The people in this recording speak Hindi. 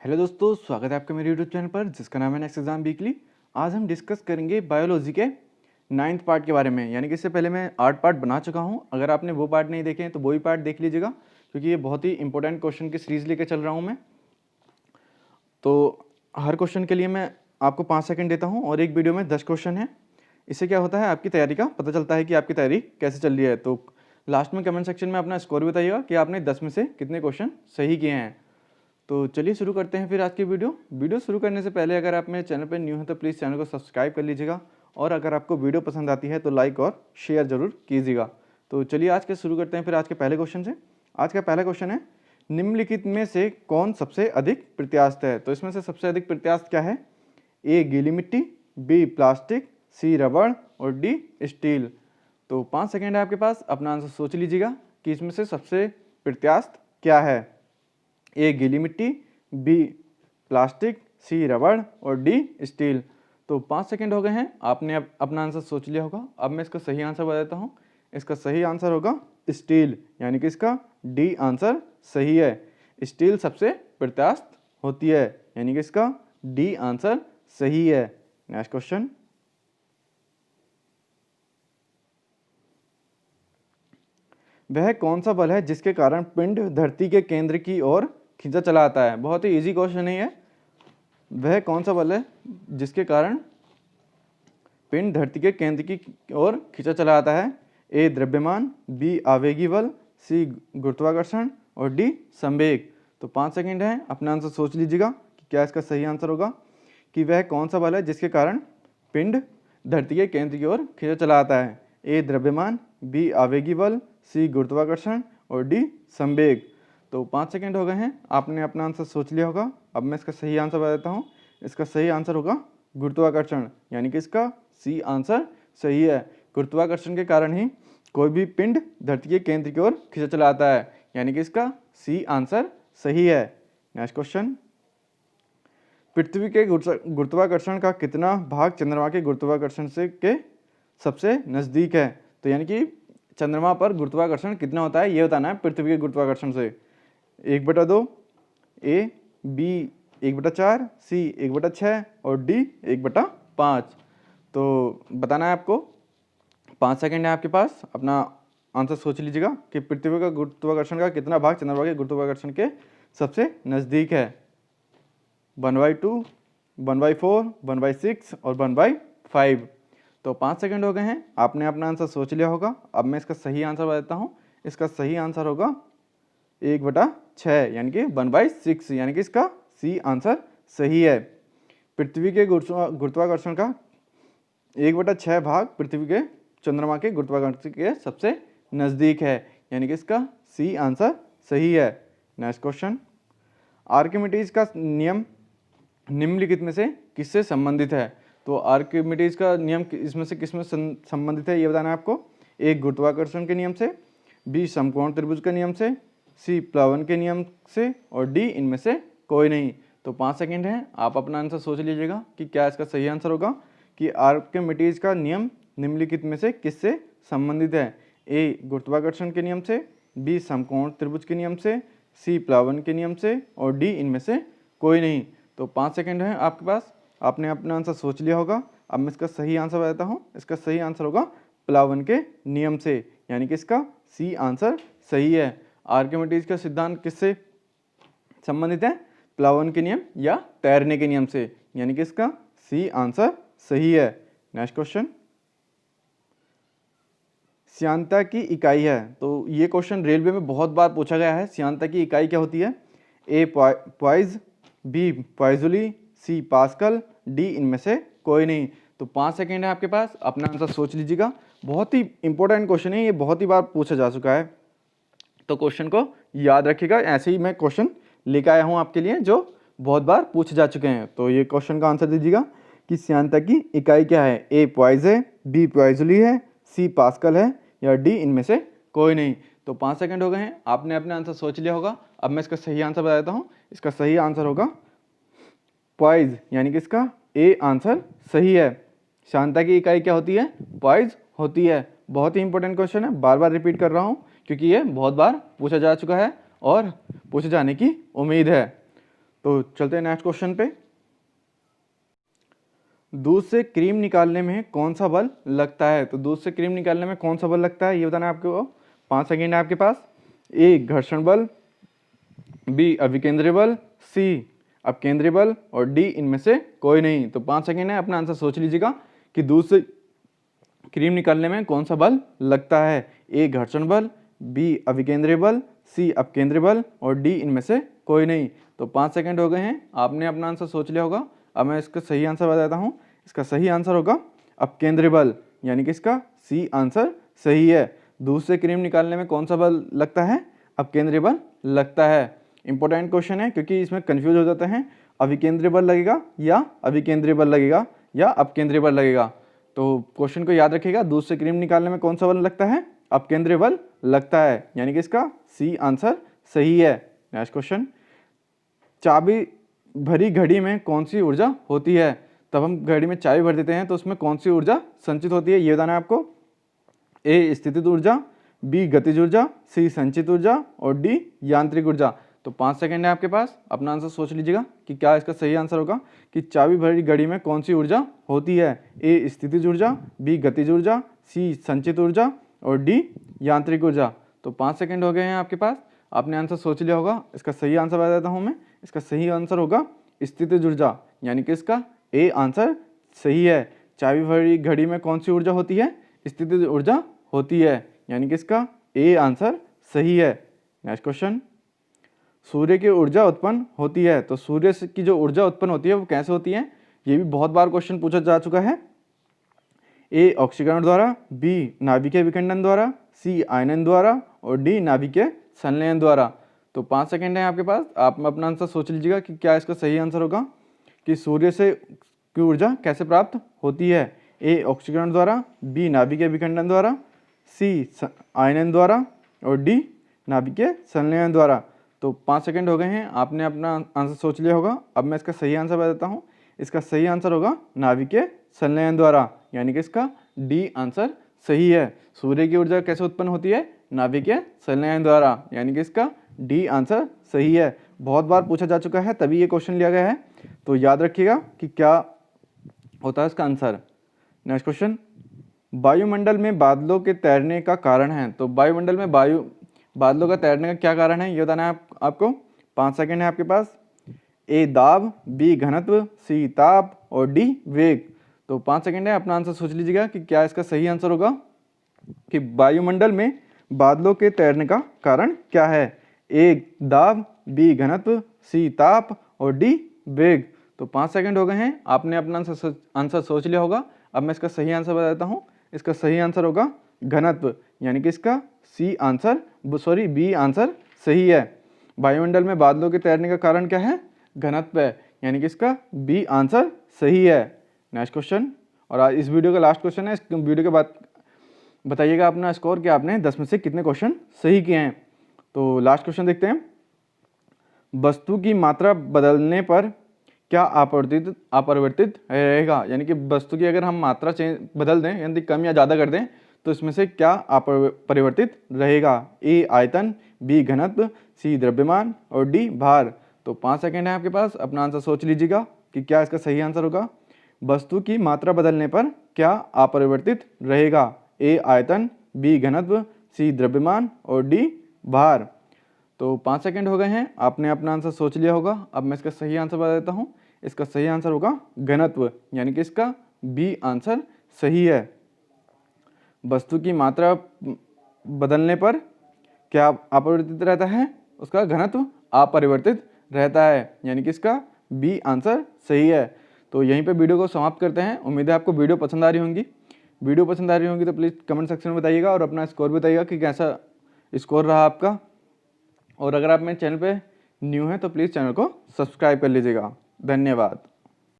हेलो दोस्तों, स्वागत है आपका मेरे यूट्यूब चैनल पर जिसका नाम है नेक्स्ट एग्जाम वीकली। आज हम डिस्कस करेंगे बायोलॉजी के 9th पार्ट के बारे में। यानी कि इससे पहले मैं 8 पार्ट बना चुका हूं। अगर आपने वो पार्ट नहीं देखे हैं तो वो भी पार्ट देख लीजिएगा, क्योंकि ये बहुत ही इंपॉर्टेंट क्वेश्चन की सीरीज लेकर चल रहा हूँ मैं। तो हर क्वेश्चन के लिए मैं आपको 5 सेकेंड देता हूँ और एक वीडियो में 10 क्वेश्चन है। इससे क्या होता है, आपकी तैयारी का पता चलता है कि आपकी तैयारी कैसे चल रही है। तो लास्ट में कमेंट सेक्शन में अपना स्कोर बताइएगा कि आपने 10 में से कितने क्वेश्चन सही किए हैं। तो चलिए शुरू करते हैं फिर आज की वीडियो शुरू करने से पहले अगर आप मेरे चैनल पर न्यू हैं तो प्लीज़ चैनल को सब्सक्राइब कर लीजिएगा, और अगर आपको वीडियो पसंद आती है तो लाइक और शेयर जरूर कीजिएगा। तो चलिए आज के शुरू करते हैं फिर आज के पहले क्वेश्चन से। आज का पहला क्वेश्चन है, निम्नलिखित में से कौन सबसे अधिक प्रत्यास्थ है। तो इसमें से सबसे अधिक प्रत्यास्थ क्या है? ए गीली मिट्टी, बी प्लास्टिक, सी रबड़ और डी स्टील। तो 5 सेकेंड है आपके पास, अपना आंसर सोच लीजिएगा कि इसमें से सबसे प्रत्यास्थ क्या है। ए गीली मिट्टी, बी प्लास्टिक, सी रबड़ और डी स्टील। तो 5 सेकेंड हो गए हैं, आपने अब अपना आंसर सोच लिया होगा। अब मैं इसका सही आंसर बता देता हूँ। इसका सही आंसर होगा स्टील, यानी कि इसका डी आंसर सही है। स्टील सबसे प्रत्यास्थ होती है, यानी कि इसका डी आंसर सही है। नेक्स्ट क्वेश्चन, वह कौन सा बल है जिसके कारण पिंड धरती के केंद्र की ओर खींचा चला आता है। बहुत ही इजी क्वेश्चन है। वह कौन सा बल है जिसके कारण पिंड धरती के केंद्र की ओर खींचा चला आता है। ए द्रव्यमान, बी आवेगी बल, सी गुरुत्वाकर्षण और डी संवेग। तो 5 सेकेंड है, अपना आंसर सोच लीजिएगा कि क्या इसका सही आंसर होगा कि वह कौन सा बल है जिसके कारण पिंड धरती के केंद्र की ओर खींचा चला आता है। ए द्रव्यमान, बी आवेगी बल, सी गुरुत्वाकर्षण और डी संवेग। तो 5 सेकेंड हो गए हैं, आपने अपना आंसर सोच लिया होगा। अब मैं इसका सही आंसर बता देता हूँ। इसका सही आंसर होगा गुरुत्वाकर्षण, यानी कि इसका सी आंसर सही है। गुरुत्वाकर्षण के कारण ही कोई भी पिंड धरती के केंद्र की ओर खींचा चला आता है, यानी कि इसका सी आंसर सही है। नेक्स्ट क्वेश्चन, पृथ्वी के गुरुत्वाकर्षण का कितना भाग चंद्रमा के गुरुत्वाकर्षण से के सबसे नज़दीक है। तो यानी कि चंद्रमा पर गुरुत्वाकर्षण कितना होता है ये बताना है पृथ्वी के गुरुत्वाकर्षण से। 1/2, ए बी 1/4, सी 1/6 और डी 1/5। तो बताना है आपको। 5 सेकेंड है आपके पास, अपना आंसर सोच लीजिएगा कि पृथ्वी का गुरुत्वाकर्षण का कितना भाग चंद्रमा के गुरुत्वाकर्षण के सबसे नज़दीक है। 1/2, 1/4, 1/6 और 1/5। तो 5 सेकेंड हो गए हैं, आपने अपना आंसर सोच लिया होगा। अब मैं इसका सही आंसर बताता हूँ। इसका सही आंसर होगा 1/6, यानी कि 1/6, यानी कि इसका सी आंसर सही है। पृथ्वी के गुरुत्वाकर्षण का 1/6 भाग पृथ्वी के चंद्रमा के गुरुत्वाकर्षण के सबसे नज़दीक है, यानी कि इसका सी आंसर सही है। नेक्स्ट क्वेश्चन, आर्किमिडीज का नियम निम्नलिखित में से किससे संबंधित है। तो आर्किमिडीज का नियम इसमें से किसमें संबंधित है ये बताना है आपको। ए गुरुत्वाकर्षण के नियम से, बी समकोण त्रिभुज के नियम से, सी प्लावन के नियम से और डी इनमें से कोई नहीं। तो 5 सेकेंड है, आप अपना आंसर सोच लीजिएगा कि क्या इसका सही आंसर होगा कि आर्किमिडीज का नियम निम्नलिखित में से किससे संबंधित है। ए गुरुत्वाकर्षण के नियम से, बी समकोण त्रिभुज के नियम से, सी प्लावन के नियम से और डी इनमें से कोई नहीं। तो 5 सेकेंड है आपके पास, आपने अपना आंसर सोच लिया होगा। अब मैं इसका सही आंसर बताता हूँ। इसका सही आंसर होगा प्लावन के नियम से, यानी कि इसका सी आंसर सही है। आर्किमिडीज का सिद्धांत किससे संबंधित है? प्लावन के नियम या तैरने के नियम से, यानी कि इसका सी आंसर सही है। नेक्स्ट क्वेश्चन, श्यानता की इकाई है। तो ये क्वेश्चन रेलवे में बहुत बार पूछा गया है। श्यानता की इकाई क्या होती है? ए पॉइज, बी पॉइजुली, सी पास्कल, डी इनमें से कोई नहीं। तो 5 सेकेंड है आपके पास, अपना आंसर सोच लीजिएगा। बहुत ही इंपॉर्टेंट क्वेश्चन है, ये बहुत ही बार पूछा जा चुका है, तो क्वेश्चन को याद रखिएगा। ऐसे ही मैं क्वेश्चन लेकर आया हूँ आपके लिए जो बहुत बार पूछे जा चुके हैं। तो ये क्वेश्चन का आंसर दीजिएगा कि श्यानता की इकाई क्या है। ए पॉइज है, बी पॉइजुली है, सी पास्कल है या डी इनमें से कोई नहीं। तो 5 सेकेंड हो गए हैं, आपने अपना आंसर सोच लिया होगा। अब मैं इसका सही आंसर बता देता हूँ। इसका सही आंसर होगा पॉइज, यानी कि इसका ए आंसर सही है। श्यानता की इकाई क्या होती है? पॉइज होती है। बहुत ही इंपॉर्टेंट क्वेश्चन है, बार बार रिपीट कर रहा हूँ क्योंकि ये बहुत बार पूछा जा चुका है और पूछे जाने की उम्मीद है। तो चलते हैं नेक्स्ट क्वेश्चन पे। दूध से क्रीम निकालने में कौन सा बल लगता है? तो दूध से क्रीम निकालने में कौन सा बल लगता है ये बताना है आपको। 5 सेकेंड है आपके पास। ए घर्षण बल, बी अभिकेंद्री बल, सी अपकेंद्री बल और डी इनमें से कोई नहीं। तो 5 सेकेंड है, अपना आंसर सोच लीजिएगा कि दूध से क्रीम निकालने में कौन सा बल लगता है। ए घर्षण बल, बी अभिकेंद्री बल, सी अपकेंद्री बल और डी इनमें से कोई नहीं। तो 5 सेकेंड हो गए हैं, आपने अपना आंसर सोच लिया होगा। अब मैं इसका सही आंसर बताता हूँ। इसका सही आंसर होगा अपकेंद्री बल, यानी कि इसका सी आंसर सही है। दूध से क्रीम निकालने में कौन सा बल लगता है? अपकेंद्री बल लगता है। इंपॉर्टेंट क्वेश्चन है क्योंकि इसमें कंफ्यूज हो जाते हैं, अभिकेंद्री बल लगेगा या अभिकेंद्री बल लगेगा या अपकेंद्री बल लगेगा। तो क्वेश्चन को याद रखिएगा, दूध से क्रीम निकालने में कौन सा बल लगता है? अपकेंद्री बल लगता है, यानी कि इसका सी आंसर सही है। नेक्स्ट क्वेश्चन, चाबी भरी घड़ी में कौन सी ऊर्जा होती है? तब हम घड़ी में चाबी भर देते हैं तो उसमें कौन सी ऊर्जा संचित होती है ये बताना है आपको। ए स्थितिज ऊर्जा, बी गतिज ऊर्जा, सी संचित ऊर्जा और डी यांत्रिक ऊर्जा। तो 5 सेकेंड है आपके पास, अपना आंसर सोच लीजिएगा कि क्या इसका सही आंसर होगा कि चाबी भरी घड़ी में कौन सी ऊर्जा होती है। ए स्थितिज ऊर्जा, बी गतिज ऊर्जा, सी संचित ऊर्जा और डी यांत्रिक ऊर्जा। तो 5 सेकेंड हो गए हैं आपके पास, आपने आंसर सोच लिया होगा। इसका सही आंसर बता देता हूँ मैं। इसका सही आंसर होगा स्थितिज ऊर्जा, यानी कि इसका ए आंसर सही है। चाबी भरी घड़ी में कौन सी ऊर्जा होती है? स्थितिज ऊर्जा होती है, यानी कि इसका ए आंसर सही है। नेक्स्ट क्वेश्चन, सूर्य की ऊर्जा उत्पन्न होती है। तो सूर्य की जो ऊर्जा उत्पन्न होती है वो कैसे होती है? ये भी बहुत बार क्वेश्चन पूछा जा चुका है। ए ऑक्सीकरण द्वारा, बी नाभिकीय विखंडन द्वारा, सी आयनन द्वारा और डी नाभिकीय संलयन द्वारा। तो 5 सेकेंड है आपके पास, आप अपना आंसर सोच लीजिएगा कि क्या इसका सही आंसर होगा कि सूर्य से की ऊर्जा कैसे प्राप्त होती है। ए ऑक्सीकरण द्वारा, बी नाभिकीय विखंडन द्वारा, सी आयनन द्वारा और डी नाभिकीय संलयन द्वारा। तो 5 सेकेंड हो गए हैं, आपने अपना आंसर सोच लिया होगा। अब मैं इसका सही आंसर बताता हूँ। इसका सही आंसर होगा नाभिकीय संलयन द्वारा, यानी कि इसका डी आंसर सही है। सूर्य की ऊर्जा कैसे उत्पन्न होती है? नाभिकीय संलयन द्वारा, यानी कि इसका डी आंसर सही है। बहुत बार पूछा जा चुका है तभी ये क्वेश्चन लिया गया है, तो याद रखिएगा कि क्या होता है इसका आंसर। नेक्स्ट क्वेश्चन, वायुमंडल में बादलों के तैरने का कारण है। तो वायुमंडल में बादलों का तैरने का क्या कारण है ये बताना है आपको। 5 सेकेंड है आपके पास। ए दाब, बी घनत्व, सी ताप और डी वेग। तो 5 सेकेंड है, अपना आंसर सोच लीजिएगा कि क्या इसका सही आंसर होगा कि वायुमंडल में बादलों के तैरने का कारण क्या है। ए दाब, बी घनत्व, सी ताप और डी वेग। तो 5 सेकेंड हो गए हैं, आपने अपना आंसर सोच लिया होगा। अब मैं इसका सही आंसर बताता हूँ। इसका सही आंसर होगा घनत्व, यानी कि इसका बी आंसर सही है। वायुमंडल में बादलों के तैरने का कारण क्या है? घनत्व है, यानी कि इसका बी आंसर सही है। नेक्स्ट क्वेश्चन, और आज इस वीडियो का लास्ट क्वेश्चन है। इस वीडियो के बाद बताइएगा अपना स्कोर कि आपने 10 में से कितने क्वेश्चन सही किए हैं। तो लास्ट क्वेश्चन देखते हैं। वस्तु की मात्रा बदलने पर क्या अपरिवर्तित रहेगा? यानी कि वस्तु की अगर हम मात्रा बदल दें, यानी कम या ज़्यादा कर दें, तो इसमें से क्या अपरिवर्तित रहेगा। ए आयतन, बी घनत्व, सी द्रव्यमान और डी भार। तो 5 सेकेंड है आपके पास, अपना आंसर सोच लीजिएगा कि क्या इसका सही आंसर होगा। वस्तु की मात्रा बदलने पर क्या अपरिवर्तित रहेगा। ए आयतन, बी घनत्व, सी द्रव्यमान और डी भार। तो 5 सेकेंड हो गए हैं, आपने अपना आंसर सोच लिया होगा। अब मैं इसका सही आंसर बता देता हूँ। इसका सही आंसर होगा घनत्व, यानी कि इसका बी आंसर सही है। वस्तु की मात्रा बदलने पर क्या अपरिवर्तित रहता है? उसका घनत्व अपरिवर्तित रहता है, यानी कि इसका बी आंसर सही है। तो यहीं पे वीडियो को समाप्त करते हैं। उम्मीद है आपको वीडियो पसंद आ रही होंगी। वीडियो पसंद आ रही होंगी तो प्लीज़ कमेंट सेक्शन में बताइएगा और अपना स्कोर बताइएगा कि कैसा स्कोर रहा आपका। और अगर आप मेरे चैनल पे न्यू हैं तो प्लीज़ चैनल को सब्सक्राइब कर लीजिएगा। धन्यवाद।